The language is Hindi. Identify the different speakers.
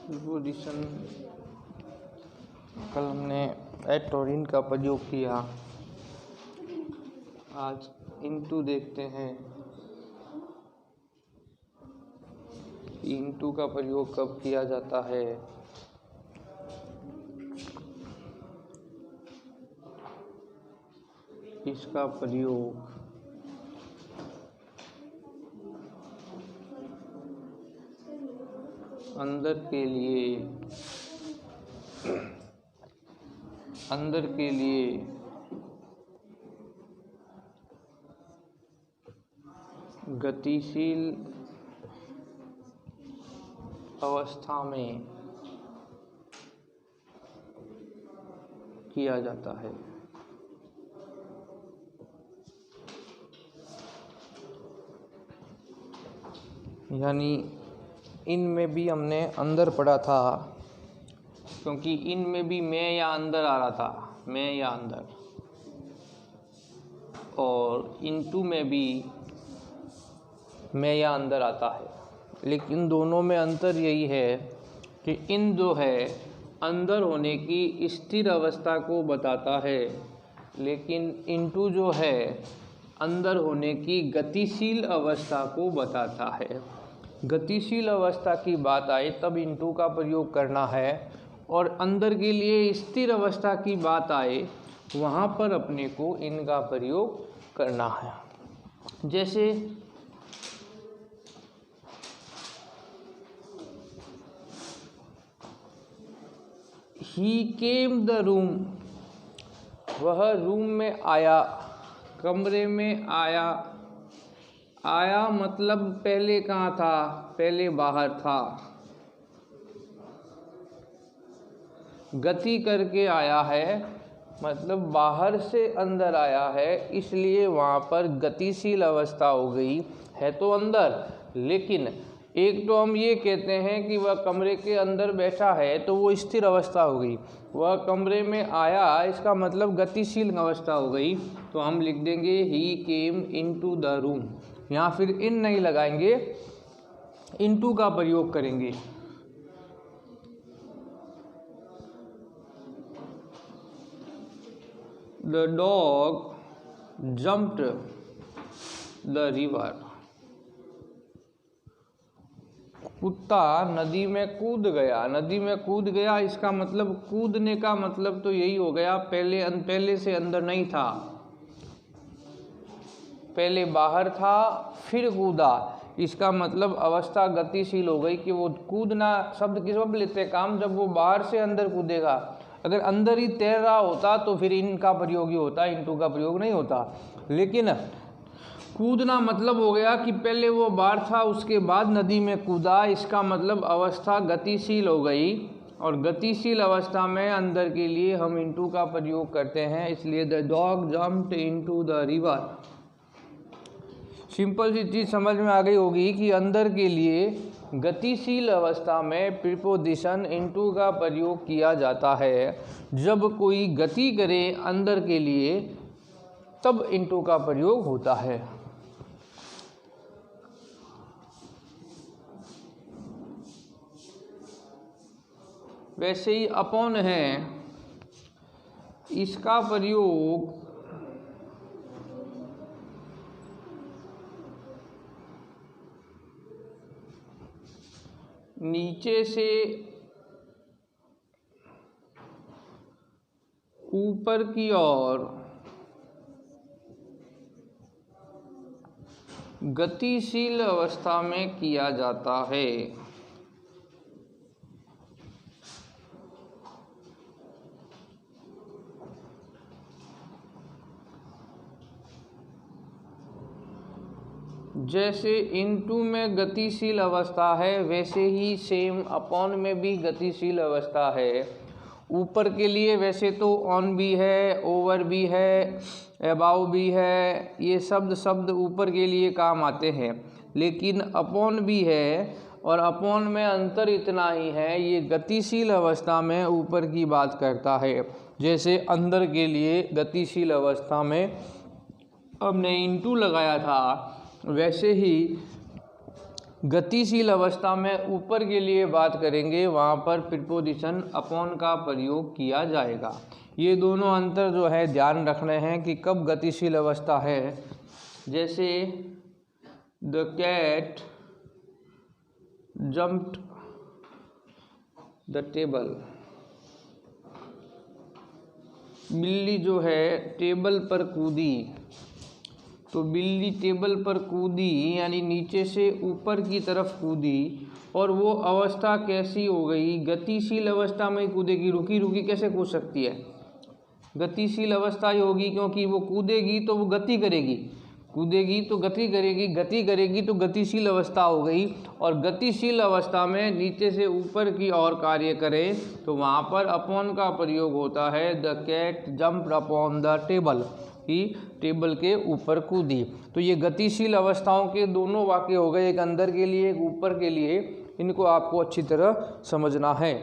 Speaker 1: प्रीपोजिशन कल हमने एट और इन का प्रयोग किया। आज इनटू देखते हैं। इनटू का प्रयोग कब किया जाता है। इसका प्रयोग अंदर के लिए गतिशील अवस्था में किया जाता है। यानी इनमें भी हमने अंदर पढ़ा था, क्योंकि इनमें भी मैं या अंदर आ रहा था, मैं या अंदर, और इनटू में भी मैं या अंदर आता है। लेकिन दोनों में अंतर यही है कि इन जो है अंदर होने की स्थिर अवस्था को बताता है, लेकिन इनटू जो है अंदर होने की गतिशील अवस्था को बताता है। गतिशील अवस्था की बात आए तब इनटू का प्रयोग करना है, और अंदर के लिए स्थिर अवस्था की बात आए वहाँ पर अपने को इन का प्रयोग करना है। जैसे ही केम द रूम, वह रूम में आया, कमरे में आया। आया मतलब पहले कहाँ था, पहले बाहर था। गति करके आया है मतलब बाहर से अंदर आया है, इसलिए वहाँ पर गतिशील अवस्था हो गई है तो अंदर। लेकिन एक तो हम ये कहते हैं कि वह कमरे के अंदर बैठा है तो वो स्थिर अवस्था हो गई। वह कमरे में आया, इसका मतलब गतिशील अवस्था हो गई। तो हम लिख देंगे ही केम इनटू द रूम। यहाँ फिर इन नहीं लगाएंगे, इनटू का प्रयोग करेंगे। The dog jumped the river, कुत्ता नदी में कूद गया। नदी में कूद गया, इसका मतलब कूदने का मतलब तो यही हो गया पहले से अंदर नहीं था, पहले बाहर था फिर कूदा। इसका मतलब अवस्था गतिशील हो गई कि वो कूदना शब्द किस वक्त लेते काम, जब वो बाहर से अंदर कूदेगा। अगर अंदर ही तैर रहा होता तो फिर इनका प्रयोग ही होता, इनटू का प्रयोग नहीं होता। लेकिन कूदना मतलब हो गया कि पहले वो बाहर था उसके बाद नदी में कूदा, इसका मतलब अवस्था गतिशील हो गई। और गतिशील अवस्था में अंदर के लिए हम इनटू का प्रयोग करते हैं, इसलिए the dog jumped into the river. Simple सी चीज़ समझ में आ गई होगी कि अंदर के लिए गतिशील अवस्था में प्रीपोजिशन इनटू का प्रयोग किया जाता है। जब कोई गति करे अंदर के लिए तब इनटू का प्रयोग होता है। वैसे ही अपॉन है, इसका प्रयोग नीचे से ऊपर की ओर गतिशील अवस्था में किया जाता है। जैसे इनटू में गतिशील अवस्था है, वैसे ही सेम अपॉन में भी गतिशील अवस्था है। ऊपर के लिए वैसे तो ऑन भी है, ओवर भी है, अबाव भी है, ये शब्द ऊपर के लिए काम आते हैं। लेकिन अपॉन भी है, और अपॉन में अंतर इतना ही है, ये गतिशील अवस्था में ऊपर की बात करता है। जैसे अंदर के लिए गतिशील अवस्था में हमने इनटू लगाया था, वैसे ही गतिशील अवस्था में ऊपर के लिए बात करेंगे, वहाँ पर प्रीपोजिशन अपॉन का प्रयोग किया जाएगा। ये दोनों अंतर जो है ध्यान रखने हैं कि कब गतिशील अवस्था है। जैसे the cat jumped the table, बिल्ली जो है टेबल पर कूदी, तो बिल्ली टेबल पर कूदी यानी नीचे से ऊपर की तरफ कूदी, और वो अवस्था कैसी हो गई, गतिशील अवस्था में कूदेगी। रुकी रुकी कैसे कूद सकती है, गतिशील अवस्था ही होगी, क्योंकि वो कूदेगी तो वो गति करेगी, कूदेगी तो गति करेगी, गति करेगी तो गतिशील अवस्था हो गई। और गतिशील अवस्था में नीचे से ऊपर की ओर कार्य करे तो वहाँ पर अपॉन का प्रयोग होता है। The cat jumped upon the table, कि टेबल के ऊपर कूदी। तो ये गतिशील अवस्थाओं के दोनों वाक्य हो गए, एक अंदर के लिए एक ऊपर के लिए। इनको आपको अच्छी तरह समझना है।